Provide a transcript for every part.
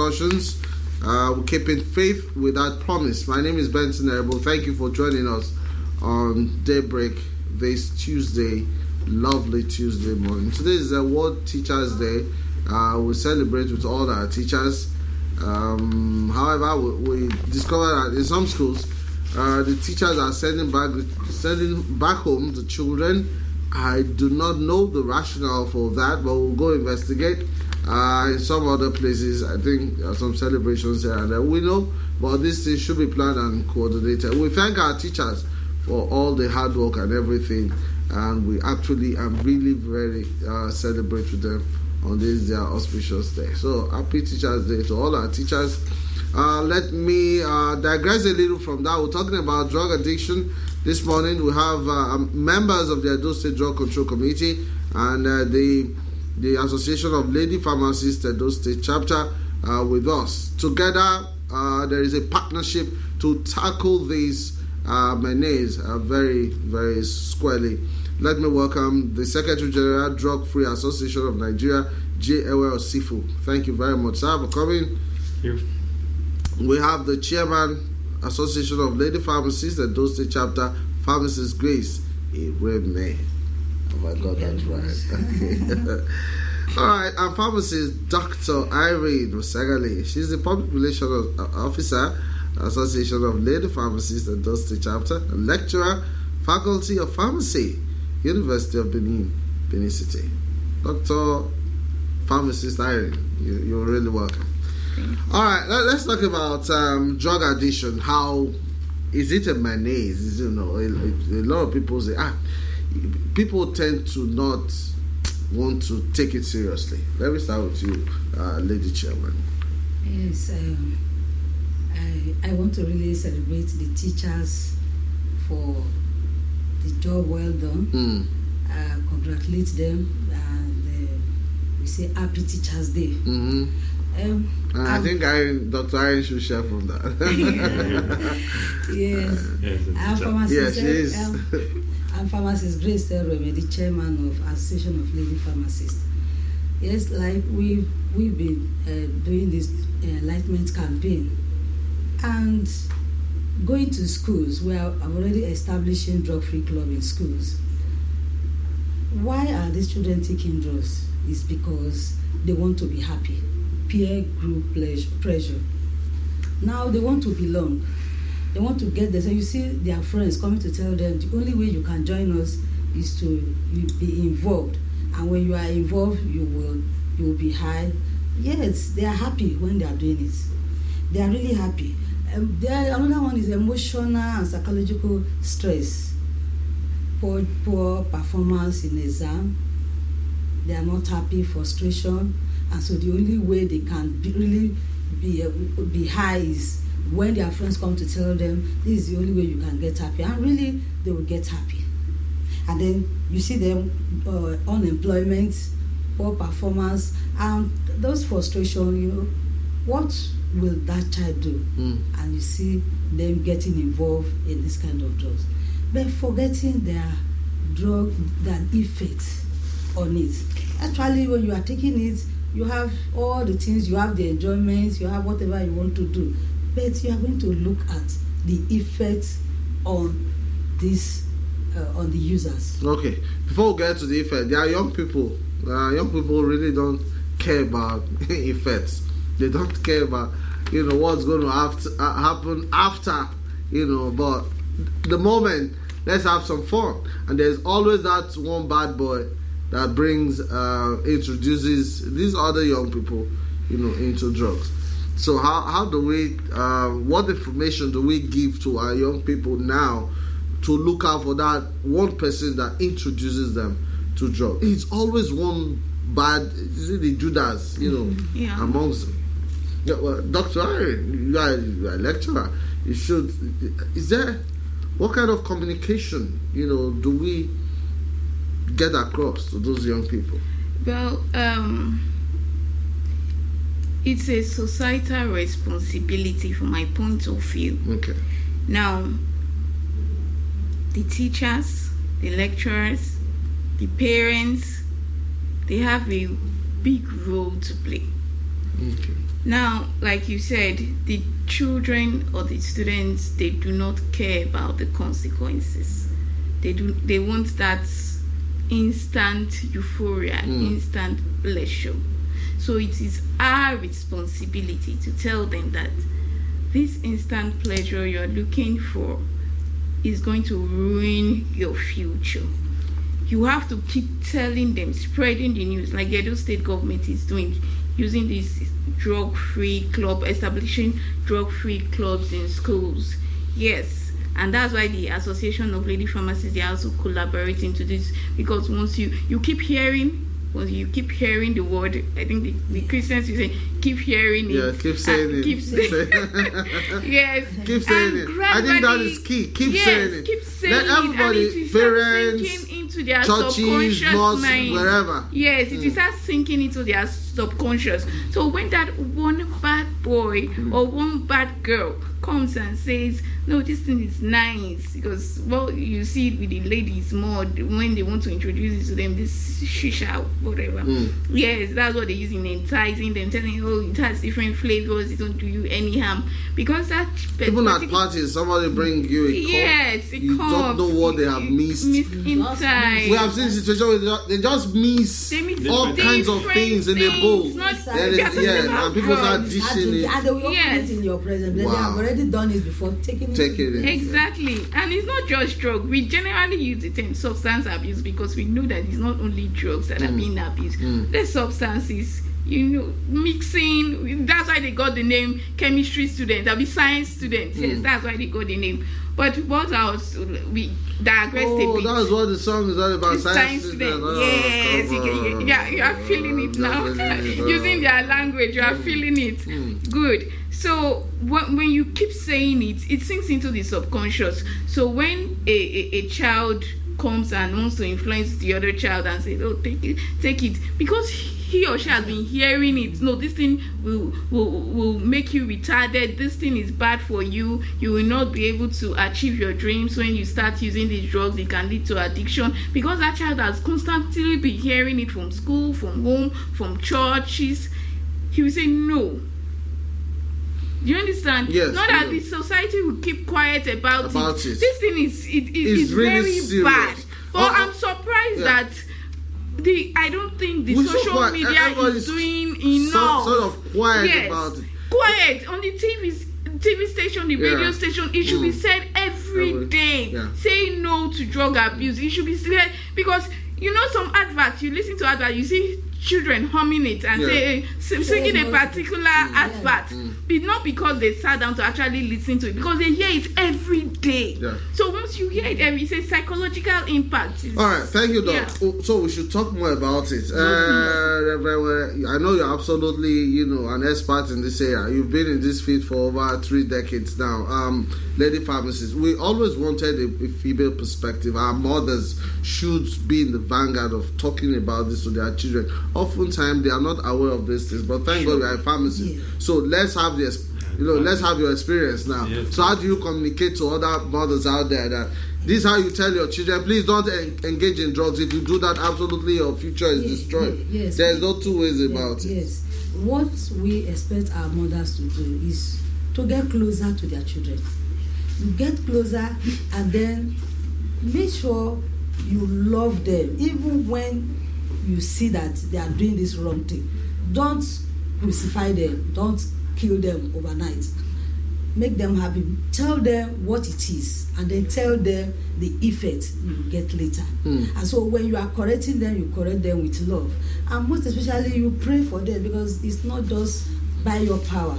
discussions. We're keeping faith with that promise. My name is Benson Erebo. Thank you for joining us on Daybreak this Tuesday, lovely Tuesday morning. Today is World Teachers Day. We celebrate with all our teachers. However, we discovered that in some schools, the teachers are sending back home the children. I do not know the rationale for that, but we'll go investigate. In some other places, I think there are some celebrations here and there. We know, but this thing should be planned and coordinated. We thank our teachers for all the hard work and everything, and we actually really very celebrate with them on this their auspicious day. So happy Teachers Day to all our teachers. Let me digress a little from that. We're talking about drug addiction. This morning we have members of the Edo State Drug Control Committee and the Association of Lady Pharmacists Edo State Chapter with us. Together there is a partnership to tackle these menace very, very squarely. Let me welcome the Secretary General, Drug Free Association of Nigeria, J. Ewe Osifu. Thank you very much, sir, for coming. Thank you. We have the Chairman, Association of Lady Pharmacists, Edo State Chapter, Pharmacist Grace Ireme. Have I got that right? Okay. All right, our pharmacist, Dr. Irene Osagale. She's the Public Relations Officer, Association of Lady Pharmacists, Edo State Chapter, and lecturer, Faculty of Pharmacy, University of Benin City. Dr. Pharmacist Irene, you're really welcome. All right, let's talk about drug addiction. How is it a menace? A lot of people say, people tend to not want to take it seriously. Let me start with you, Lady Chairman. Yes, I want to really celebrate the teachers for the job well done. Congratulate them, and we say Happy Teachers Day. I think Dr. Irene should share from that. Yes. I'm Pharmacist Grace Ireme, the Chairman of Association of Lady Pharmacists. Yes, like we've been doing this enlightenment campaign and going to schools. I'm already establishing drug-free club in schools. Why are these children taking drugs? It's because they want to be happy. Peer group pressure. Now they want to belong. They want to get there. So you see their friends coming to tell them the only way you can join us is to be involved. And when you are involved, you will be high. Yes, they are happy when they are doing it. They are really happy. Another one is emotional and psychological stress. Poor performance in exam. They are not happy, frustration. And so the only way they can be high is when their friends come to tell them this is the only way you can get happy. And really, they will get happy. And then you see them unemployment, poor performance, and those frustration, what will that child do? And you see them getting involved in this kind of drugs. But forgetting their drug, that effect on it. Actually, when you are taking it, you have all the things, you have the enjoyment, you have whatever you want to do. But you are going to look at the effect on this, on the users. Okay. Before we get to the effect, there are young people. Young people really don't care about effects. They don't care about, what's going to happen after, but the moment, let's have some fun. And there's always that one bad boy that introduces these other young people, into drugs. So how do we, what information do we give to our young people now to look out for that one person that introduces them to drugs? It's always one bad, is it the Judas, amongst them. Yeah, well, Dr. Irene, you are a lecturer. You should, what kind of communication, do we get across to those young people? Well, it's a societal responsibility from my point of view. Okay. Now, the teachers, the lecturers, the parents, they have a big role to play. Okay. Now, like you said, the children or the students, they do not care about the consequences. They want that instant euphoria, instant pleasure. So it is our responsibility to tell them that this instant pleasure you're looking for is going to ruin your future. You have to keep telling them, spreading the news, like the Edo State government is doing, using this drug-free club, establishing drug-free clubs in schools. Yes, and that's why the Association of Lady Pharmacists, they are also collaborating to this, because once you keep hearing the word, I think the Christians, you say, keep hearing it. Yeah, keep saying it. Keep saying yes. Keep saying it. I think that is key. Keep saying it. Keep saying Let everybody, it, parents, into their churches, subconscious mosques, mind. wherever. Yes, it starts sinking into their subconscious. So when that one bad boy or one bad girl comes and says, no, this thing is nice, because, well, you see it with the ladies more when they want to introduce it to them, this shisha, whatever. Yes, that's what they use in enticing them, telling, oh, it has different flavors, it don't do you any harm, because that even at parties, somebody bring you a cup. Yes, you don't know what they have missed inside. We have seen situations where they just miss all kinds of things in the bowl. And people start dishing it. And they will open it in your presence. They have already done it before, taking it. Exactly. And it's not just drug. We generally use the term substance abuse because we know that it's not only drugs that are being abused. The substances, mixing. That's why they got the name chemistry student. That'll be science students. Yes, that's why they got the name. But what else? We digress a bit. That's what the song is all about. Science student. Yes, you are feeling it now. Using their language, you are feeling it. Good. So when you keep saying it, it sinks into the subconscious. So when a child comes and wants to influence the other child and says, oh, take it, because he or she has been hearing it. No, this thing will make you retarded. This thing is bad for you. You will not be able to achieve your dreams. When you start using these drugs, it can lead to addiction, because that child has constantly been hearing it from school, from home, from churches. He will say no. Do you understand? Yes. Not that the society will keep quiet about it. This thing is really very serious. bad. But I'm surprised that I don't think the social media is doing enough. Sort of quiet about it. Quiet on the TV station, the radio station. It should be said every day. Yeah. Say no to drug abuse. It should be said, because some adverts, you listen to adverts, you see children humming it and singing a particular advert, but not because they sat down to actually listen to it, because they hear it every day. So once you hear it, it's a psychological impact. All right, thank you, Doc. So we should talk more about it. I know you're absolutely an expert in this area. You've been in this field for over 3 decades now. Lady pharmacists, we always wanted a female perspective. Our mothers should be in the vanguard of talking about this to their children. Oftentimes they are not aware of these things, but thank God we are pharmacists. So let's have this, let's have your experience now. So how do you communicate to other mothers out there that this is how you tell your children, please don't engage in drugs. If you do that, absolutely your future is destroyed. There's no two ways about it. Yes. What we expect our mothers to do is to get closer to their children. You get closer and then make sure you love them, even when you see that they are doing this wrong thing. Don't crucify them. Don't kill them overnight. Make them happy. Tell them what it is, and then tell them the effect you get later. And so when you are correcting them, you correct them with love, and most especially you pray for them, because it's not just by your power.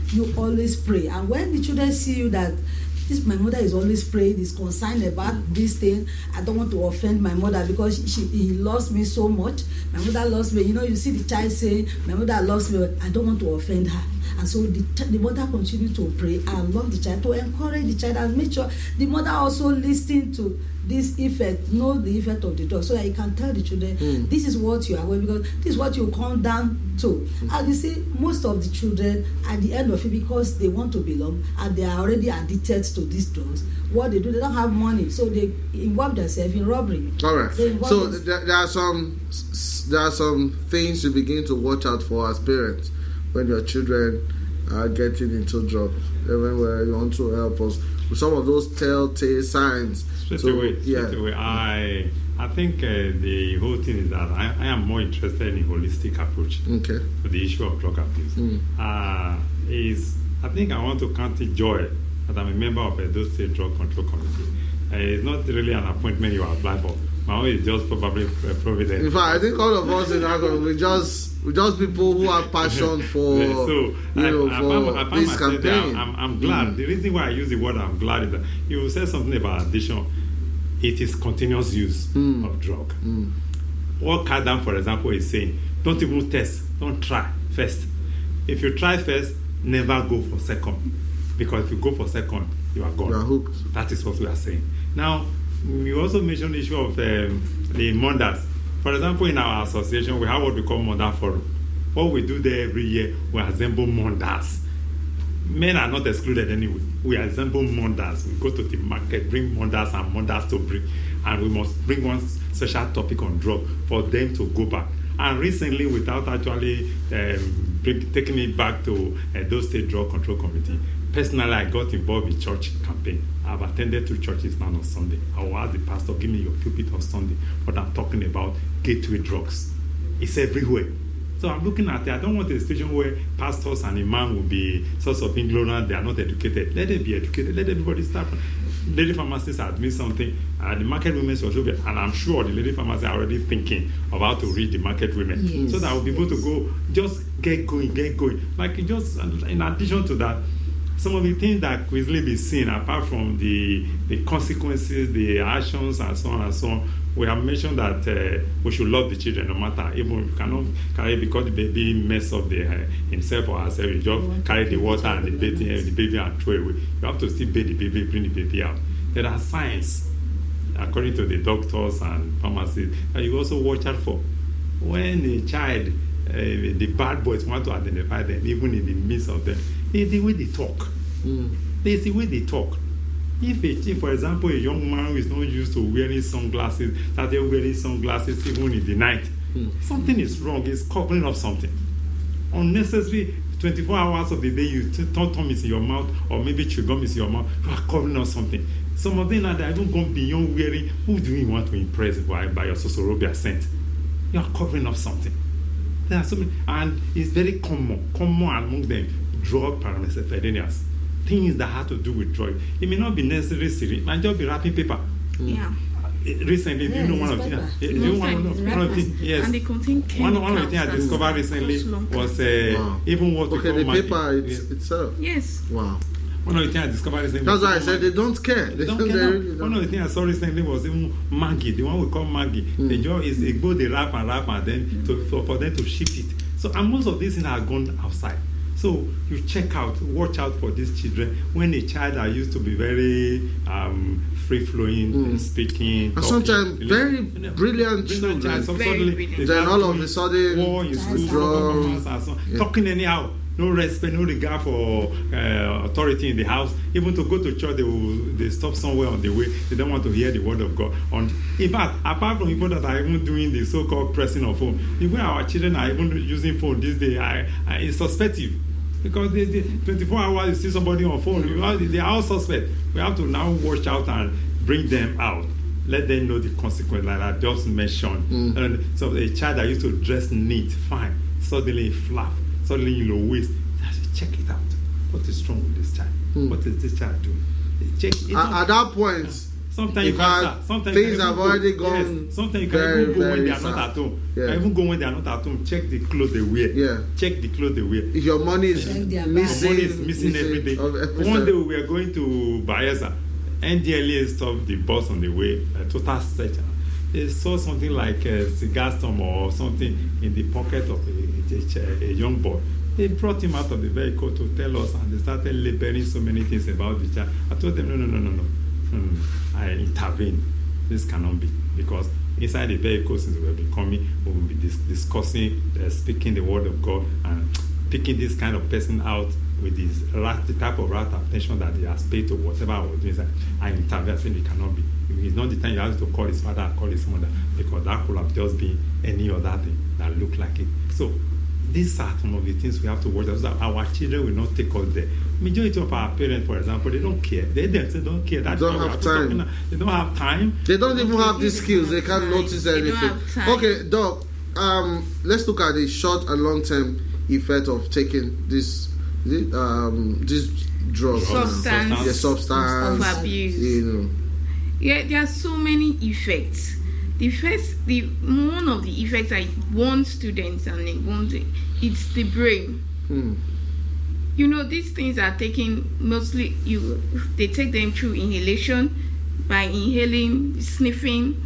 You always pray, and when the children see you that my mother is always praying, is concerned about this thing, I don't want to offend my mother because he loves me so much. My mother loves me. You see the child saying, my mother loves me, I don't want to offend her. And so the mother continues to pray and love the child, to encourage the child, and make sure the mother also listens to this effect, know the effect of the drug, so that you can tell the children, this is what you are wearing, because this is what you come down to. And you see, most of the children at the end of it, because they want to belong and they are already addicted to these drugs, what they do, they don't have money, so they involve themselves in robbery. All right. So there are some things to begin to watch out for as parents. when your children are getting into drugs? Everywhere you want to help us with some of those telltale signs. Straight away. I think the whole thing is that I am more interested in a holistic approach to the issue of drug abuse. I think I want to count it joy that I'm a member of those state drug control committee. It's not really an appointment you apply for. My own is just probably providence. In fact, I think all of us in our we just people who have passion for this campaign. I'm glad. The reason why I use the word I'm glad is that you said something about addiction. It is continuous use of drug. What Kadam, for example, is saying, don't even test, don't try first. If you try first, never go for second. Because if you go for second, you are gone. You are hooked. That is what we are saying. Now, you also mentioned the issue of the mothers. For example, in our association, we have what we call Mother Forum. What we do there every year, we assemble mothers. Men are not excluded anyway. We assemble mothers. We go to the market, bring mothers and mothers to bring. And we must bring one special topic on drug for them to go back. And recently, without actually taking it back to those state drug control committee, personally, I got involved in church campaign. I've attended 2 churches now on Sunday. I will ask the pastor, give me your pulpit on Sunday. What I'm talking about, gateway drugs. It's everywhere. So I'm looking at it. I don't want a situation where pastors and imam will be source of ignorance. They are not educated. Let them be educated. Let everybody start. Lady pharmacists admit something. The market women should also be, and I'm sure the lady pharmacists are already thinking of how to reach the market women. Yes, so that we'll be able to go, just get going. Like just in addition to that, some of the things that could easily be seen, apart from the consequences, the actions, and so on, we have mentioned that we should love the children no matter, even if you cannot carry, because the baby mess up himself or herself, you just carry the water and the baby and throw away. You have to still bathe the baby, bring the baby out. There are signs, according to the doctors and pharmacists, that you also watch out for. When a child, the bad boys want to identify them, even in the midst of them, it's the way they talk. It's the way they talk. If, for example, a young man who is not used to wearing sunglasses, started wearing sunglasses even in the night, something is wrong. It's covering up something. Unnecessary, 24 hours of the day, you thumb is in your mouth, or maybe chewing gum is in your mouth, you are covering up something. Some of them are that don't go beyond wearing. Who do you want to impress by your Sosorobia scent? You are covering up something. There are so many, and it's very common among them, drug paramethamphetamines. Things that have to do with drug. It may not be necessarily serious. It might just be wrapping paper. Yeah. Recently, you know one of the things. Yes. And they contain one of the things I discovered recently was even what we call the paper itself. Yes. Wow. One of the things I discovered recently. That's why I said they don't care. They don't care. One of the things I saw recently was even Maggie, the one we call Maggie. The job is they go, they wrap and then for them to ship it. So, and most of these things are gone outside. So you watch out for these children. When a child are used to be very free-flowing, speaking, and sometimes very brilliant children. Then all of a sudden, talking anyhow. No respect, no regard for authority in the house. Even to go to church, they stop somewhere on the way. They don't want to hear the word of God. In fact, apart from people that are even doing the so-called pressing of phone, the way our children are even using phone these days is suspective. Because they 24 hours, you see somebody on phone, they are all suspect. We have to now watch out and bring them out. Let them know the consequence, like I just mentioned. And so a child that used to dress neat, fine, suddenly flap, suddenly low waist. Check it out. What is wrong with this child? What is this child doing? Check it at that point. Sometimes you can things have already gone. Yes. Sometimes you can even go when they are not at home. Yeah. You can even go when they are not at home. Check the clothes they wear. Yeah. Check the clothes they wear. If your money is missing every day. One day we were going to Bayelsa. NDLA stopped the bus on the way. A total search. They saw something like a cigar stump or something in the pocket of a young boy. They brought him out of the vehicle to tell us, and they started labeling so many things about the child. I told them, no. I intervened. This cannot be, because inside the vehicle, since we will be coming, we will be discussing, speaking the word of God, and picking this kind of person out with the type of rat attention that he has paid to whatever I was doing. I intervened. I said it cannot be. It's not the time you have to call his father and call his mother, because that could have just been any other thing that looked like it. So these are some of the things we have to watch out so that our children will not take us there. Majority of our parents, for example, they don't care. They don't care. That's don't have time. They don't have time. They don't even have the skills. They can't notice anything. Have time. Okay, Doc. Let's look at the short and long term effect of taking this drug. The substance of abuse. You know. Yeah, there are so many effects. One of the effects I want students it's the brain. You know, these things are taken mostly. They take them through inhalation, by inhaling, sniffing,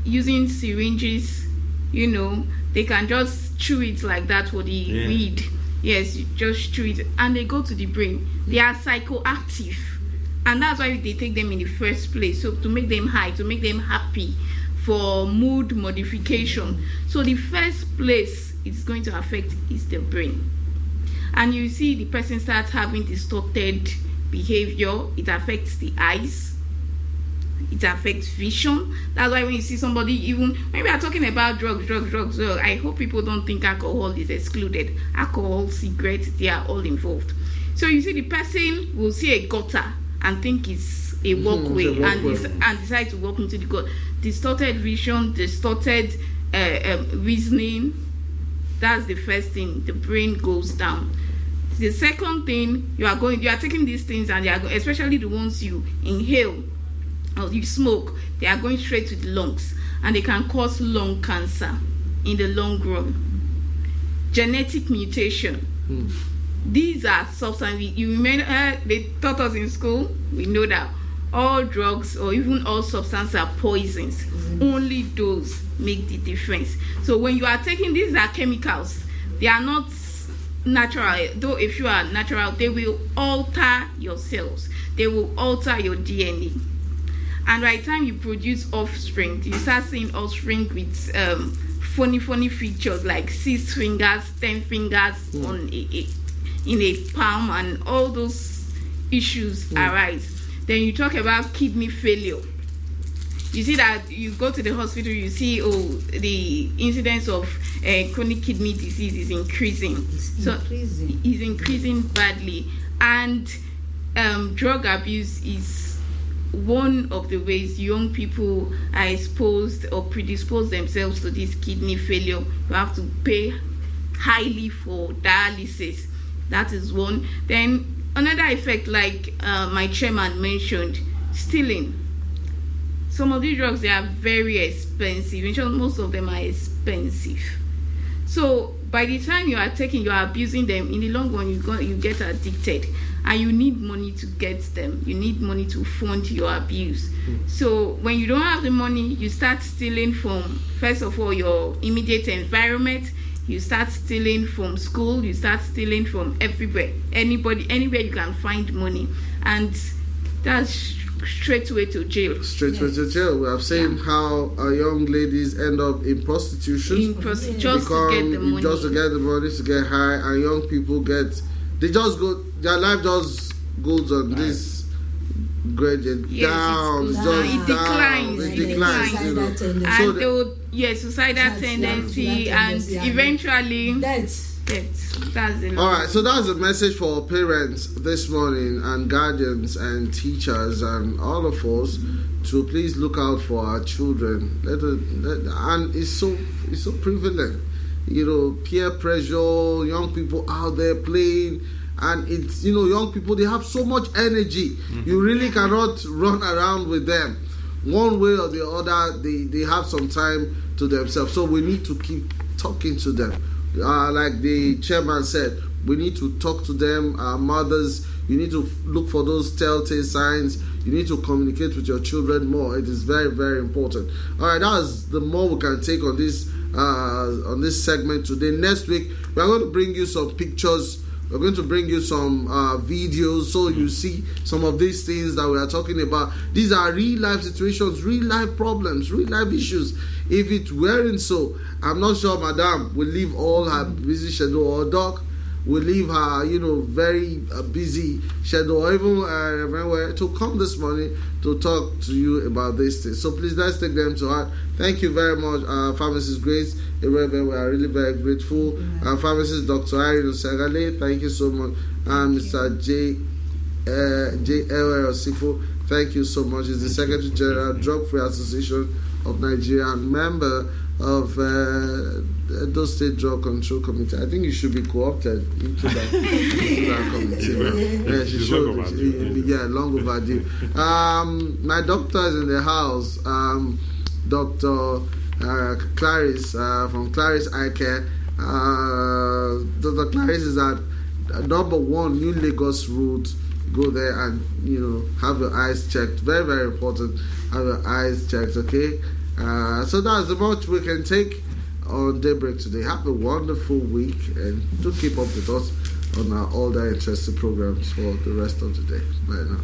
using syringes. You know, they can just chew it like that for the weed. Yes, you just chew it, and they go to the brain. They are psychoactive, and that's why they take them in the first place. So to make them high, to make them happy, for mood modification. So the first place it's going to affect is the brain. And you see the person starts having distorted behavior. It affects the eyes. It affects vision. That's why when you see somebody, even when we are talking about drugs, so I hope people don't think alcohol is excluded. Alcohol, cigarettes, they are all involved. So you see the person will see a gutter and think it's a walkway, and decide to walk into the gutter. Distorted vision, distorted reasoning. That's the first thing. The brain goes down. The second thing, you are taking these things, and especially the ones you inhale or you smoke, they are going straight to the lungs, and they can cause lung cancer in the long run. Genetic mutation. These are substances. You remember they taught us in school. We know that all drugs or even all substances are poisons. Only those make the difference. So when you are taking, these are chemicals. They are not natural. Though if you are natural, they will alter your cells. They will alter your DNA. And by the time you produce offspring, you start seeing offspring with funny features like 6 fingers, 10 fingers in a palm, and all those issues arise. Then you talk about kidney failure. You see that you go to the hospital, you see, the incidence of chronic kidney disease is increasing. It's increasing badly. And drug abuse is one of the ways young people are exposed or predispose themselves to this kidney failure. You have to pay highly for dialysis. That is one. Then another effect, like my chairman mentioned, stealing. Some of these drugs, they are very expensive. Most of them are expensive. So by the time you are abusing them, in the long run, you get addicted, and you need money to get them. You need money to fund your abuse. So when you don't have the money, you start stealing from, first of all, your immediate environment. You start stealing from school. You start stealing from everywhere. Anywhere you can find money, and that's straight away to jail. Straight away to jail. We have seen how young ladies end up in prostitution. Just to get the money. Just to get the money, to get high, and young people their life just goes on this gradient down. It declines. And suicidal tendency, and eventually death. All right, so that's a message for parents this morning, and guardians and teachers and all of us, to please look out for our children. And it's so prevalent, peer pressure, young people out there playing, and it's young people, they have so much energy. You really cannot run around with them. One way or the other, they have some time to themselves. So we need to keep talking to them. Like the chairman said, we need to talk to them. Mothers, you need to look for those telltale signs. You need to communicate with your children more. It is very, very important. All right, that's the more we can take on this segment today. Next week, we are going to bring you some pictures. We're going to bring you some videos, so you see some of these things that we are talking about. These are real life situations, real life problems, real life issues. If it weren't so, I'm not sure Madam will leave all her busy schedule, or Doc will leave her, very busy schedule, or even everywhere, to come this morning to talk to you about this thing. So please, let's take them to heart. Thank you very much, Pharmacist Grace. We are really very grateful. Pharmacist Dr. Irene Osagale, thank you so much. Mr. J.L. Osifo, thank you so much. He's the Secretary General, Drug Free Association of Nigeria, and member of Edo State Drug Control Committee. I think you should be co-opted into that committee. Right? She should. Yeah, long overdue. My doctor is in the house. Dr. Clarice from Clarice Eye Care. Dr. Clarice is at number 1 New Lagos Road. Go there and have your eyes checked. Very, very important. Have your eyes checked. Okay. So that's the much we can take on Daybreak today. Have a wonderful week, and do keep up with us on our other interesting programs for the rest of the day. Bye now.